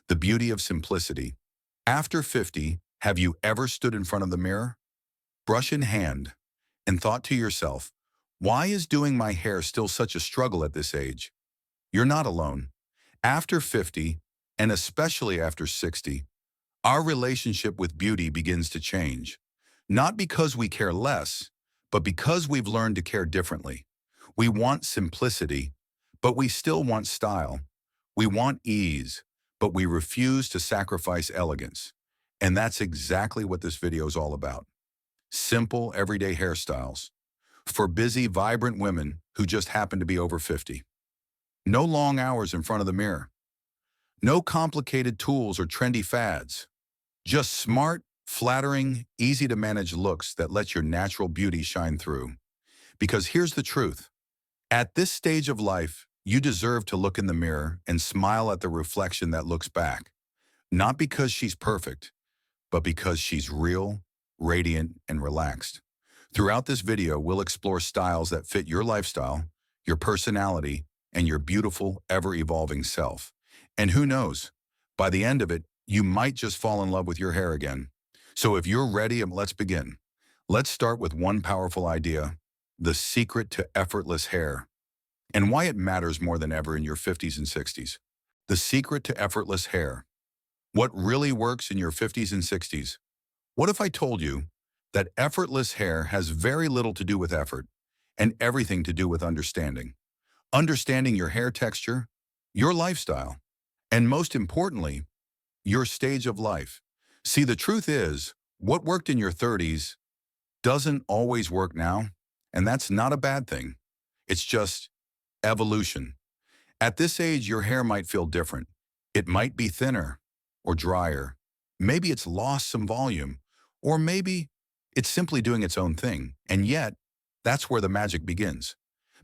The beauty of simplicity. After 50, have you ever stood in front of the mirror, brush in hand, and thought to yourself, why is doing my hair still such a struggle at this age? You're not alone. After 50, and especially after 60, our relationship with beauty begins to change. Not because we care less, but because we've learned to care differently. We want simplicity, but we still want style. We want ease, but we refuse to sacrifice elegance. And that's exactly what this video is all about. Simple, everyday hairstyles for busy, vibrant women who just happen to be over 50. No long hours in front of the mirror. No complicated tools or trendy fads. Just smart, flattering, easy-to-manage looks that let your natural beauty shine through. Because here's the truth. At this stage of life, you deserve to look in the mirror and smile at the reflection that looks back. Not because she's perfect, but because she's real, radiant, and relaxed. Throughout this video, we'll explore styles that fit your lifestyle, your personality, and your beautiful, ever-evolving self. And who knows, by the end of it, you might just fall in love with your hair again. So if you're ready, let's begin. Let's start with one powerful idea, the secret to effortless hair, and why it matters more than ever in your 50s and 60s. The secret to effortless hair. What really works in your 50s and 60s? What if I told you that effortless hair has very little to do with effort and everything to do with understanding? Understanding your hair texture, your lifestyle, and most importantly, your stage of life. See, the truth is, what worked in your 30s doesn't always work now, and that's not a bad thing. It's just evolution. At this age, your hair might feel different. It might be thinner or drier. Maybe it's lost some volume, or maybe it's simply doing its own thing. And yet, that's where the magic begins.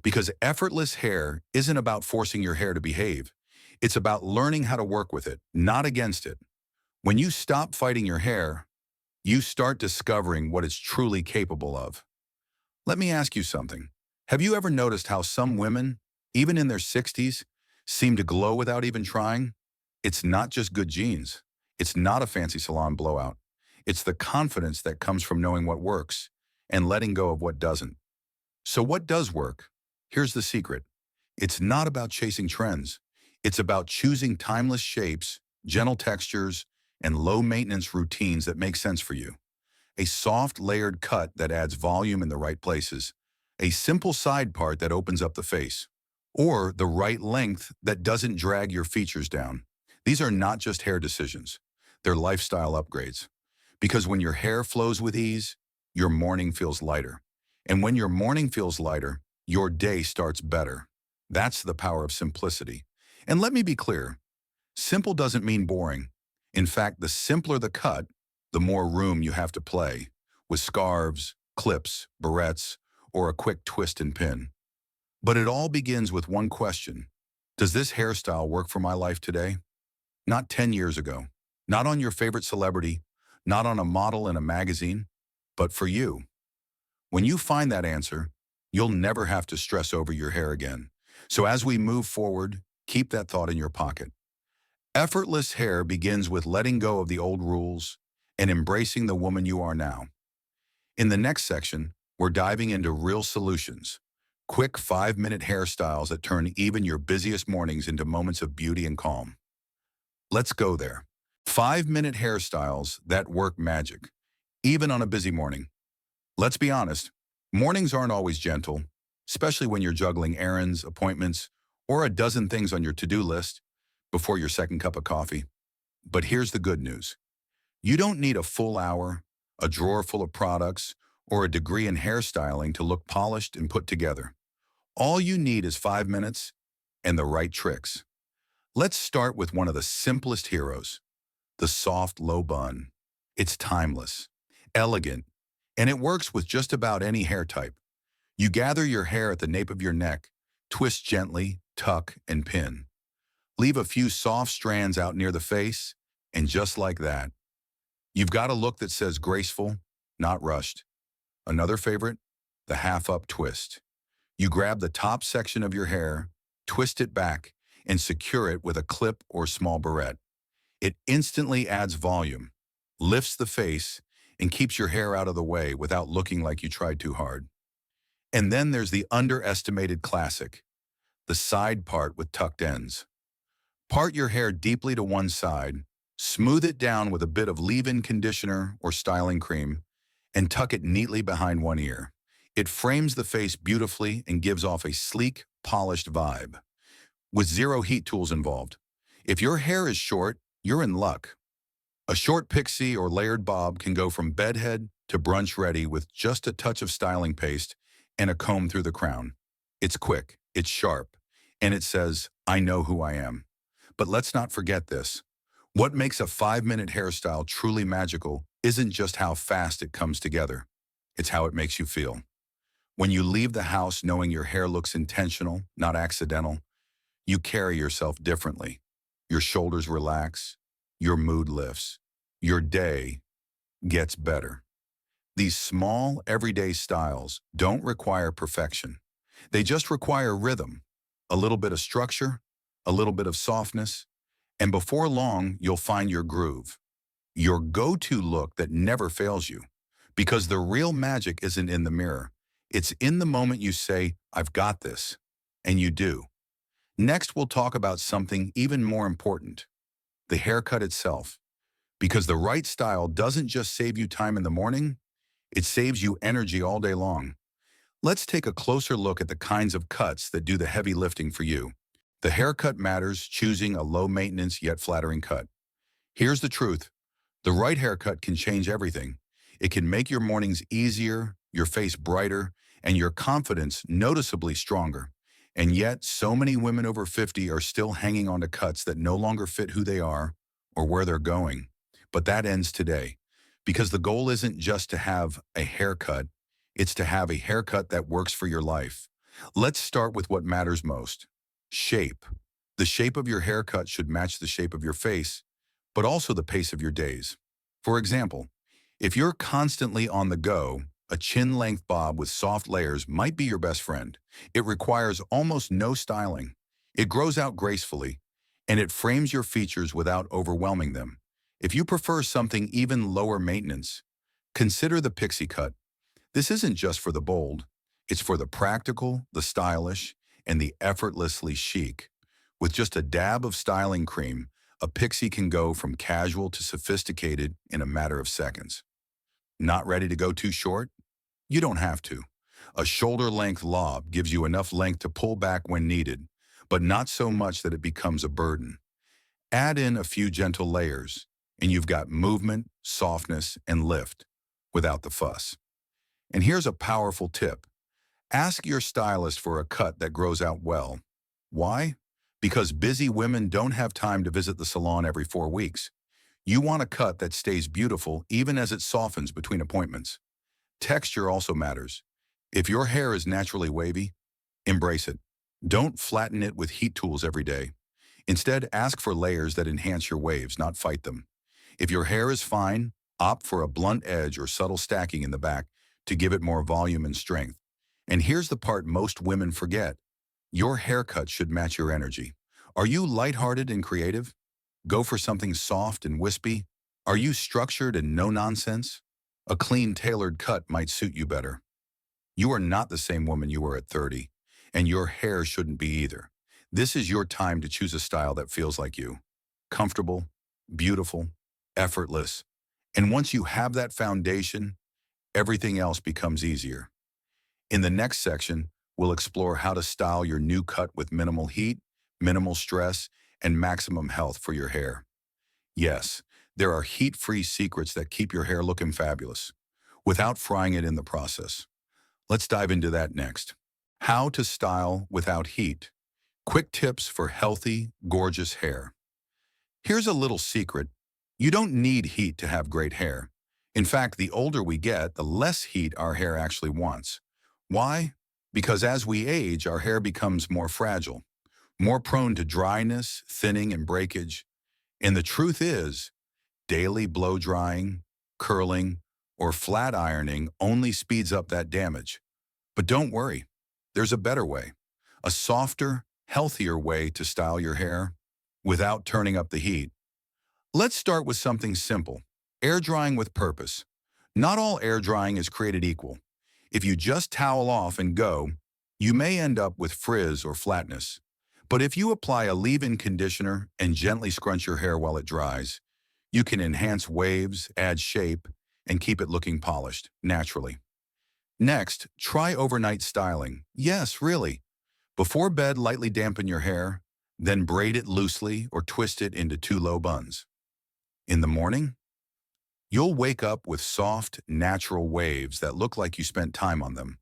Because effortless hair isn't about forcing your hair to behave. It's about learning how to work with it, not against it. When you stop fighting your hair, you start discovering what it's truly capable of. Let me ask you something. Have you ever noticed how some women, even in their 60s, seem to glow without even trying? It's not just good genes. It's not a fancy salon blowout. It's the confidence that comes from knowing what works and letting go of what doesn't. So what does work? Here's the secret. It's not about chasing trends. It's about choosing timeless shapes, gentle textures, and low-maintenance routines that make sense for you. A soft, layered cut that adds volume in the right places. A simple side part that opens up the face. Or the right length that doesn't drag your features down. These are not just hair decisions. They're lifestyle upgrades. Because when your hair flows with ease, your morning feels lighter. And when your morning feels lighter, your day starts better. That's the power of simplicity. And let me be clear, simple doesn't mean boring. In fact, the simpler the cut, the more room you have to play, with scarves, clips, barrettes, or a quick twist and pin. But it all begins with one question. Does this hairstyle work for my life today? Not 10 years ago. Not on your favorite celebrity, not on a model in a magazine, but for you. When you find that answer, you'll never have to stress over your hair again. So as we move forward, keep that thought in your pocket. Effortless hair begins with letting go of the old rules and embracing the woman you are now. In the next section, we're diving into real solutions. Quick 5-minute hairstyles that turn even your busiest mornings into moments of beauty and calm. Let's go there. 5-minute hairstyles that work magic, even on a busy morning. Let's be honest, mornings aren't always gentle, especially when you're juggling errands, appointments, or a dozen things on your to-do list before your second cup of coffee. But here's the good news. You don't need a full hour, a drawer full of products, or a degree in hairstyling to look polished and put together. All you need is 5 minutes and the right tricks. Let's start with one of the simplest heroes, the soft low bun. It's timeless, elegant, and it works with just about any hair type. You gather your hair at the nape of your neck, twist gently, tuck, and pin. Leave a few soft strands out near the face, and just like that, you've got a look that says graceful, not rushed. Another favorite, the half-up twist. You grab the top section of your hair, twist it back, and secure it with a clip or small barrette. It instantly adds volume, lifts the face, and keeps your hair out of the way without looking like you tried too hard. And then there's the underestimated classic, the side part with tucked ends. Part your hair deeply to one side, smooth it down with a bit of leave-in conditioner or styling cream, and tuck it neatly behind one ear. It frames the face beautifully and gives off a sleek, polished vibe, with zero heat tools involved. If your hair is short, you're in luck. A short pixie or layered bob can go from bedhead to brunch ready with just a touch of styling paste and a comb through the crown. It's quick, it's sharp, and it says, I know who I am. But let's not forget this. What makes a 5-minute hairstyle truly magical isn't just how fast it comes together. It's how it makes you feel. When you leave the house knowing your hair looks intentional, not accidental, you carry yourself differently. Your shoulders relax, your mood lifts, your day gets better. These small, everyday styles don't require perfection. They just require rhythm, a little bit of structure, a little bit of softness, and before long, you'll find your groove, your go-to look that never fails you. Because the real magic isn't in the mirror. It's in the moment you say, I've got this, and you do. Next, we'll talk about something even more important, the haircut itself. Because the right style doesn't just save you time in the morning, it saves you energy all day long. Let's take a closer look at the kinds of cuts that do the heavy lifting for you. The haircut matters, choosing a low-maintenance yet flattering cut. Here's the truth. The right haircut can change everything. It can make your mornings easier, your face brighter, and your confidence noticeably stronger. And yet, so many women over 50 are still hanging on to cuts that no longer fit who they are or where they're going. But that ends today. Because the goal isn't just to have a haircut, it's to have a haircut that works for your life. Let's start with what matters most. Shape. The shape of your haircut should match the shape of your face, but also the pace of your days. For example, if you're constantly on the go, a chin-length bob with soft layers might be your best friend. It requires almost no styling. It grows out gracefully, and it frames your features without overwhelming them. If you prefer something even lower maintenance, consider the pixie cut. This isn't just for the bold. It's for the practical, the stylish, and the effortlessly chic. With just a dab of styling cream, a pixie can go from casual to sophisticated in a matter of seconds. Not ready to go too short? You don't have to. A shoulder-length lob gives you enough length to pull back when needed, but not so much that it becomes a burden. Add in a few gentle layers, and you've got movement, softness, and lift without the fuss. And here's a powerful tip. Ask your stylist for a cut that grows out well. Why? Because busy women don't have time to visit the salon every 4 weeks. You want a cut that stays beautiful even as it softens between appointments. Texture also matters. If your hair is naturally wavy, embrace it. Don't flatten it with heat tools every day. Instead, ask for layers that enhance your waves, not fight them. If your hair is fine, opt for a blunt edge or subtle stacking in the back to give it more volume and strength. And here's the part most women forget. Your haircut should match your energy. Are you lighthearted and creative? Go for something soft and wispy. Are you structured and no nonsense? A clean, tailored cut might suit you better. You are not the same woman you were at 30, and your hair shouldn't be either. This is your time to choose a style that feels like you. Comfortable, beautiful, effortless. And once you have that foundation, everything else becomes easier. In the next section, we'll explore how to style your new cut with minimal heat, minimal stress, and maximum health for your hair. Yes, there are heat-free secrets that keep your hair looking fabulous, without frying it in the process. Let's dive into that next. How to style without heat. Quick tips for healthy, gorgeous hair. Here's a little secret. You don't need heat to have great hair. In fact, the older we get, the less heat our hair actually wants. Why? Because as we age, our hair becomes more fragile, more prone to dryness, thinning, and breakage. And the truth is, daily blow drying, curling, or flat ironing only speeds up that damage. But don't worry, there's a better way, a softer, healthier way to style your hair without turning up the heat. Let's start with something simple. Air drying with purpose. Not all air drying is created equal. If you just towel off and go, you may end up with frizz or flatness. But if you apply a leave-in conditioner and gently scrunch your hair while it dries, you can enhance waves, add shape, and keep it looking polished, naturally. Next, try overnight styling. Yes, really. Before bed, lightly dampen your hair, then braid it loosely or twist it into two low buns. In the morning, you'll wake up with soft, natural waves that look like you spent time on them,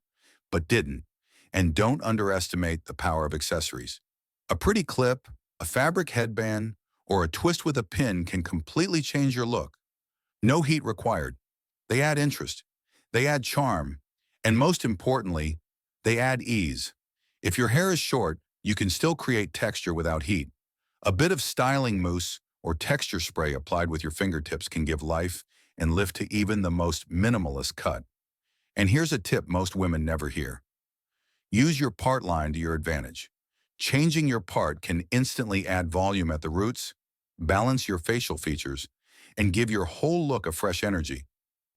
but didn't. And don't underestimate the power of accessories. A pretty clip, a fabric headband, or a twist with a pin can completely change your look. No heat required. They add interest. They add charm. And most importantly, they add ease. If your hair is short, you can still create texture without heat. A bit of styling mousse or texture spray applied with your fingertips can give life and lift to even the most minimalist cut. And here's a tip most women never hear. Use your part line to your advantage. Changing your part can instantly add volume at the roots, balance your facial features, and give your whole look a fresh energy.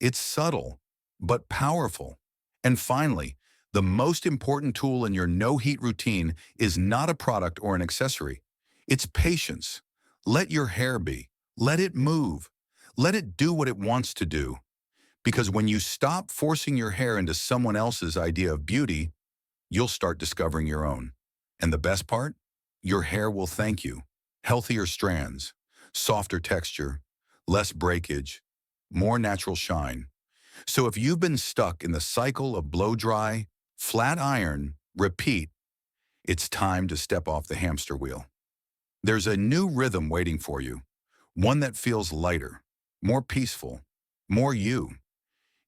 It's subtle, but powerful. And finally, the most important tool in your no-heat routine is not a product or an accessory. It's patience. Let your hair be. Let it move. Let it do what it wants to do. Because when you stop forcing your hair into someone else's idea of beauty, you'll start discovering your own. And the best part? Your hair will thank you. Healthier strands, softer texture, less breakage, more natural shine. So if you've been stuck in the cycle of blow dry, flat iron, repeat, it's time to step off the hamster wheel. There's a new rhythm waiting for you, one that feels lighter, more peaceful, more you.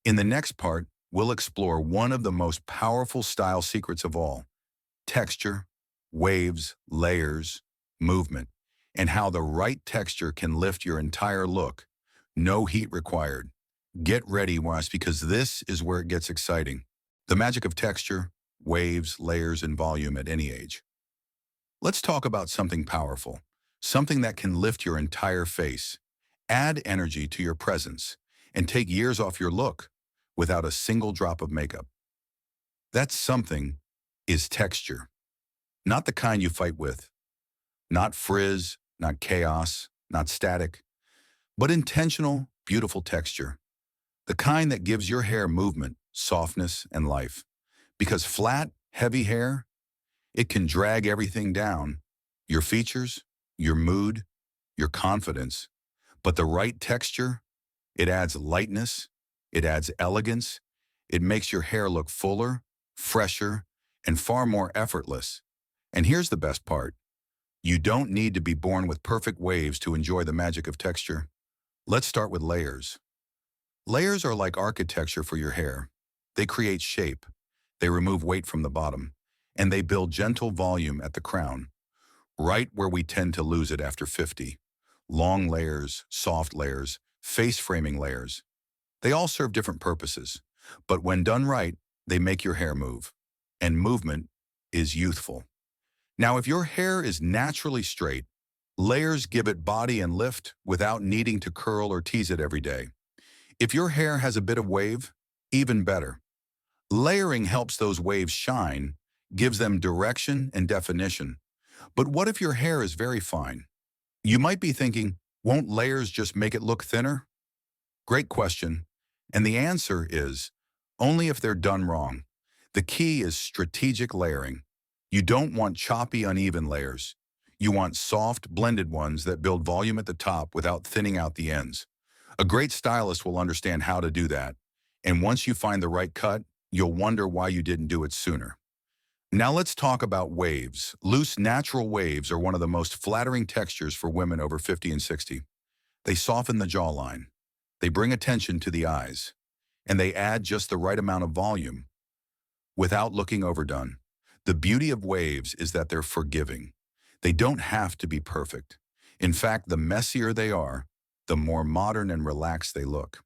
In the next part, we'll explore one of the most powerful style secrets of all: texture, waves, layers, movement, and how the right texture can lift your entire look. No heat required. Get ready, Wes, because this is where it gets exciting. The magic of texture, waves, layers, and volume at any age. Let's talk about something powerful, something that can lift your entire face, add energy to your presence, and take years off your look without a single drop of makeup. That something is texture. Not the kind you fight with. Not frizz, not chaos, not static, but intentional, beautiful texture. The kind that gives your hair movement, softness, and life. Because flat, heavy hair, it can drag everything down. Your features, your mood, your confidence. But the right texture, it adds lightness, it adds elegance, it makes your hair look fuller, fresher, and far more effortless. And here's the best part. You don't need to be born with perfect waves to enjoy the magic of texture. Let's start with layers. Layers are like architecture for your hair. They create shape, they remove weight from the bottom, and they build gentle volume at the crown, right where we tend to lose it after 50. Long layers, soft layers, face-framing layers. They all serve different purposes, but when done right, they make your hair move. And movement is youthful. Now, if your hair is naturally straight, layers give it body and lift without needing to curl or tease it every day. If your hair has a bit of wave, even better. Layering helps those waves shine, gives them direction and definition. But what if your hair is very fine? You might be thinking, won't layers just make it look thinner? Great question. And the answer is, only if they're done wrong. The key is strategic layering. You don't want choppy, uneven layers. You want soft, blended ones that build volume at the top without thinning out the ends. A great stylist will understand how to do that. And once you find the right cut, you'll wonder why you didn't do it sooner. Now let's talk about waves. Loose, natural waves are one of the most flattering textures for women over 50 and 60. They soften the jawline. They bring attention to the eyes. And they add just the right amount of volume without looking overdone. The beauty of waves is that they're forgiving. They don't have to be perfect. In fact, the messier they are, the more modern and relaxed they look.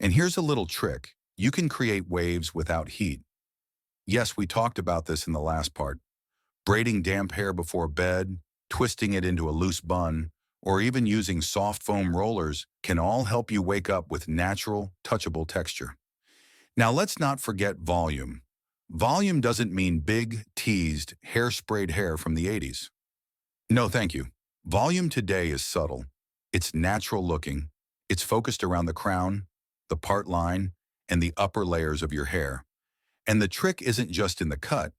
And here's a little trick. You can create waves without heat. Yes, we talked about this in the last part. Braiding damp hair before bed, twisting it into a loose bun, or even using soft foam rollers can all help you wake up with natural, touchable texture. Now let's not forget volume. Volume doesn't mean big, teased, hairsprayed hair from the 80s. No, thank you. Volume today is subtle. It's natural looking. It's focused around the crown, the part line, and the upper layers of your hair. And the trick isn't just in the cut,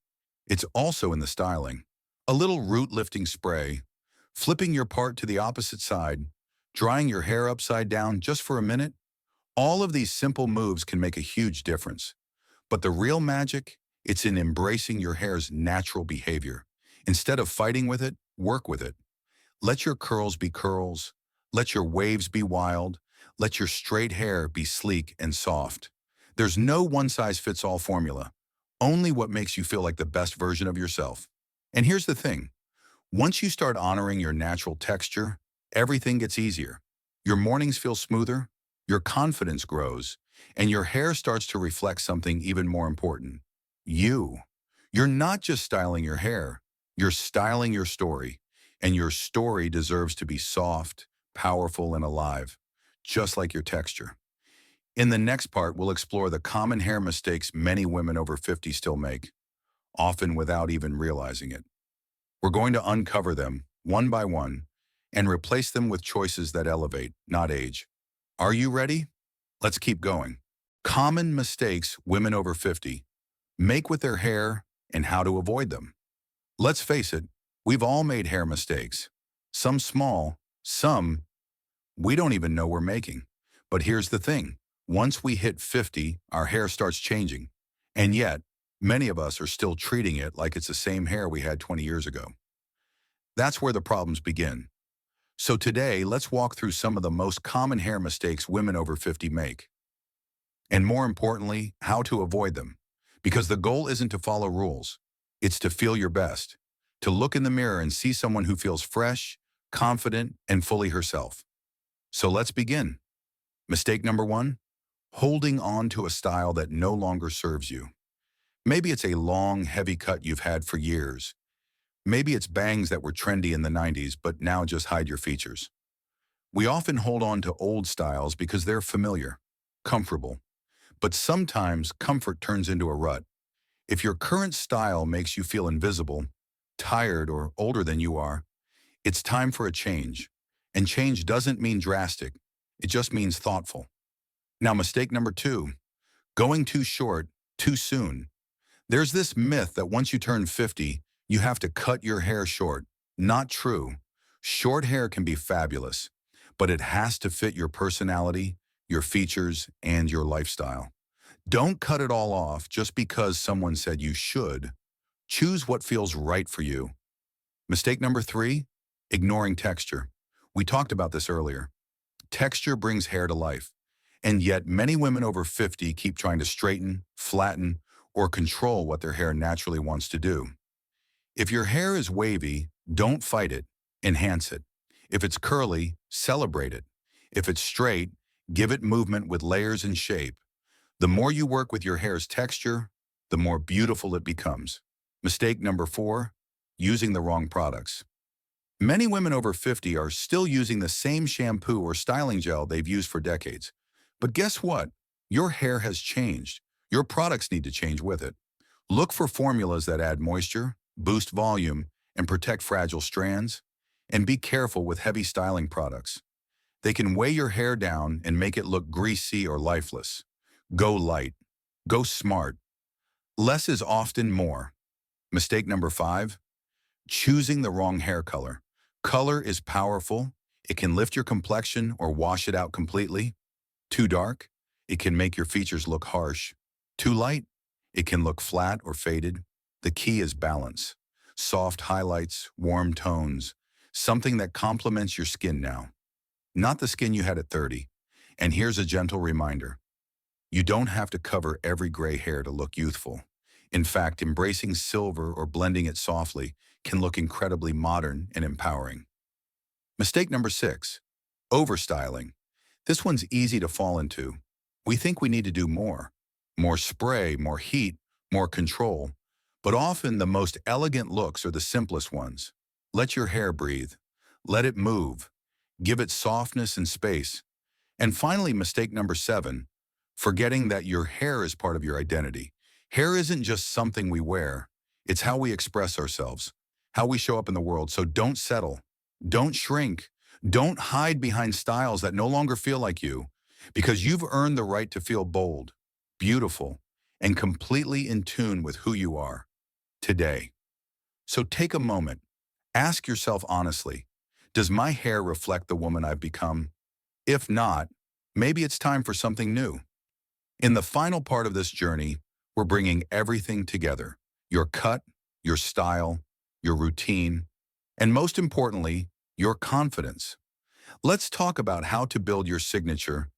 it's also in the styling. A little root lifting spray, flipping your part to the opposite side, drying your hair upside down just for a minute, all of these simple moves can make a huge difference. But the real magic, it's in embracing your hair's natural behavior. Instead of fighting with it, work with it. Let your curls be curls. Let your waves be wild. Let your straight hair be sleek and soft. There's no one-size-fits-all formula, only what makes you feel like the best version of yourself. And here's the thing. Once you start honoring your natural texture, everything gets easier. Your mornings feel smoother, your confidence grows, and your hair starts to reflect something even more important. You. You're not just styling your hair, you're styling your story, and your story deserves to be soft, powerful, and alive, just like your texture. In the next part, we'll explore the common hair mistakes many women over 50 still make, often without even realizing it. We're going to uncover them, one by one, and replace them with choices that elevate, not age. Are you ready? Let's keep going. Common mistakes women over 50 make with their hair and how to avoid them. Let's face it, we've all made hair mistakes. Some small, some we don't even know we're making. But here's the thing. Once we hit 50, our hair starts changing. And yet, many of us are still treating it like it's the same hair we had 20 years ago. That's where the problems begin. So today, let's walk through some of the most common hair mistakes women over 50 make. And more importantly, how to avoid them. Because the goal isn't to follow rules. It's to feel your best. To look in the mirror and see someone who feels fresh, confident, and fully herself. So let's begin. Mistake number 1, holding on to a style that no longer serves you. Maybe it's a long, heavy cut you've had for years. Maybe it's bangs that were trendy in the 90s, but now just hide your features. We often hold on to old styles because they're familiar, comfortable. But sometimes comfort turns into a rut. If your current style makes you feel invisible, tired, or older than you are, it's time for a change. And change doesn't mean drastic. It just means thoughtful. Now, mistake number 2, going too short, too soon. There's this myth that once you turn 50, you have to cut your hair short. Not true. Short hair can be fabulous, but it has to fit your personality, your features, and your lifestyle. Don't cut it all off just because someone said you should. Choose what feels right for you. Mistake number 3, ignoring texture. We talked about this earlier. Texture brings hair to life, and yet many women over 50 keep trying to straighten, flatten, or control what their hair naturally wants to do. If your hair is wavy, don't fight it, enhance it. If it's curly, celebrate it. If it's straight, give it movement with layers and shape. The more you work with your hair's texture, the more beautiful it becomes. Mistake number 4, using the wrong products. Many women over 50 are still using the same shampoo or styling gel they've used for decades. But guess what? Your hair has changed. Your products need to change with it. Look for formulas that add moisture, boost volume, and protect fragile strands. And be careful with heavy styling products. They can weigh your hair down and make it look greasy or lifeless. Go light. Go smart. Less is often more. Mistake number 5, choosing the wrong hair color. Color is powerful. It can lift your complexion or wash it out completely. Too dark, it can make your features look harsh. Too light, it can look flat or faded. The key is balance. Soft highlights, warm tones, something that complements your skin now, not the skin you had at 30. And here's a gentle reminder. You don't have to cover every gray hair to look youthful. In fact, embracing silver or blending it softly can look incredibly modern and empowering. Mistake number 6, overstyling. This one's easy to fall into. We think we need to do more. More spray, more heat, more control. But often the most elegant looks are the simplest ones. Let your hair breathe. Let it move. Give it softness and space. And finally, mistake number 7, forgetting that your hair is part of your identity. Hair isn't just something we wear. It's how we express ourselves, how we show up in the world. So don't settle. Don't shrink. Don't hide behind styles that no longer feel like you, because you've earned the right to feel bold, beautiful, and completely in tune with who you are today. So take a moment. Ask yourself honestly, does my hair reflect the woman I've become? If not, maybe it's time for something new. In the final part of this journey, we're bringing everything together: your cut, your style, your routine, and most importantly, your confidence. Let's talk about how to build your signature,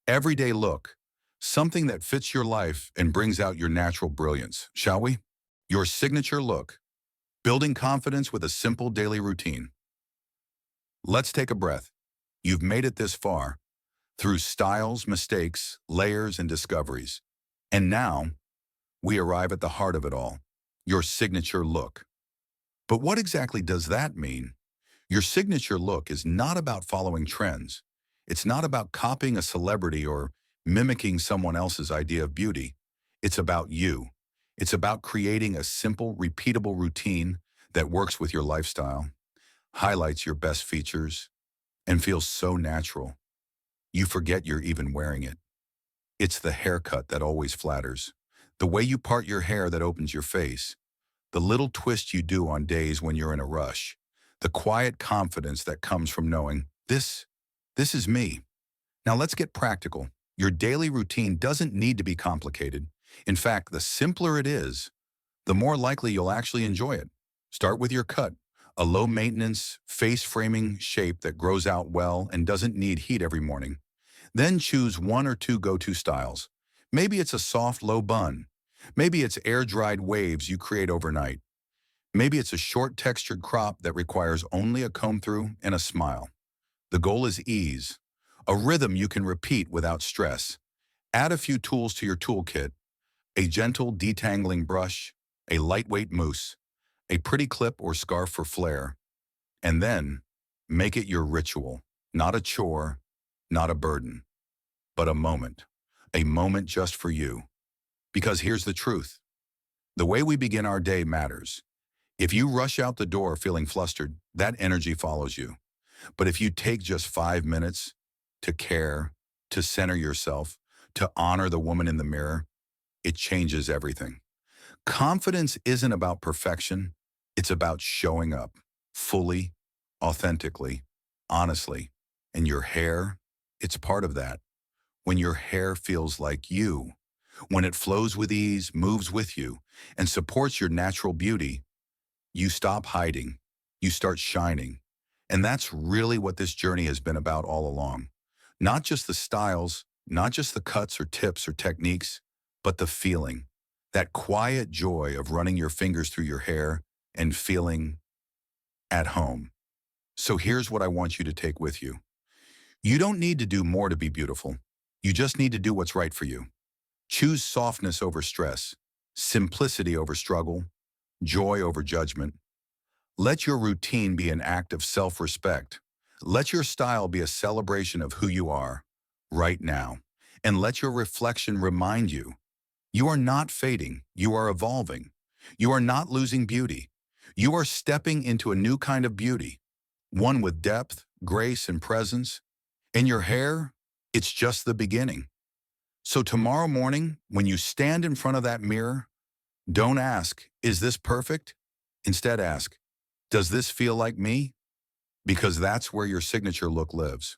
everyday look, something that fits your life and brings out your natural brilliance, shall we? Your signature look, building confidence with a simple daily routine. Let's take a breath. You've made it this far, through styles, mistakes, layers, and discoveries. And now, we arrive at the heart of it all, your signature look. But what exactly does that mean? Your signature look is not about following trends. It's not about copying a celebrity or mimicking someone else's idea of beauty. It's about you. It's about creating a simple, repeatable routine that works with your lifestyle, highlights your best features, and feels so natural. You forget you're even wearing it. It's the haircut that always flatters, the way you part your hair that opens your face, the little twist you do on days when you're in a rush, the quiet confidence that comes from knowing, this is me. Now let's get practical. Your daily routine doesn't need to be complicated. In fact, the simpler it is, the more likely you'll actually enjoy it. Start with your cut, a low-maintenance, face-framing shape that grows out well and doesn't need heat every morning. Then choose 1 or 2 go-to styles. Maybe it's a soft, low bun. Maybe it's air-dried waves you create overnight. Maybe it's a short, textured crop that requires only a comb-through and a smile. The goal is ease, a rhythm you can repeat without stress. Add a few tools to your toolkit: a gentle detangling brush, a lightweight mousse, a pretty clip or scarf for flair, and then make it your ritual, not a chore, not a burden, but a moment just for you. Because here's the truth: the way we begin our day matters. If you rush out the door feeling flustered, that energy follows you. But if you take just 5 minutes to care, to center yourself, to honor the woman in the mirror, it changes everything. Confidence isn't about perfection. It's about showing up fully, authentically, honestly. And your hair, it's part of that. When your hair feels like you, when it flows with ease, moves with you, and supports your natural beauty, you stop hiding, you start shining. And that's really what this journey has been about all along. Not just the styles, not just the cuts or tips or techniques, but the feeling, that quiet joy of running your fingers through your hair and feeling at home. So here's what I want you to take with you. You don't need to do more to be beautiful. You just need to do what's right for you. Choose softness over stress, simplicity over struggle, joy over judgment. Let your routine be an act of self-respect. Let your style be a celebration of who you are right now. And let your reflection remind you, you are not fading, you are evolving. You are not losing beauty. You are stepping into a new kind of beauty, one with depth, grace, and presence. In your hair, it's just the beginning. So tomorrow morning, when you stand in front of that mirror, don't ask, is this perfect? Instead ask, does this feel like me? Because that's where your signature look lives.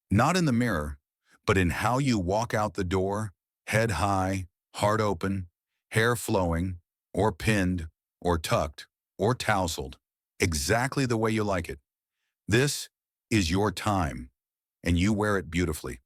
Not in the mirror, but in how you walk out the door, head high, heart open, hair flowing, or pinned, or tucked, or tousled, exactly the way you like it. This is your time, and you wear it beautifully.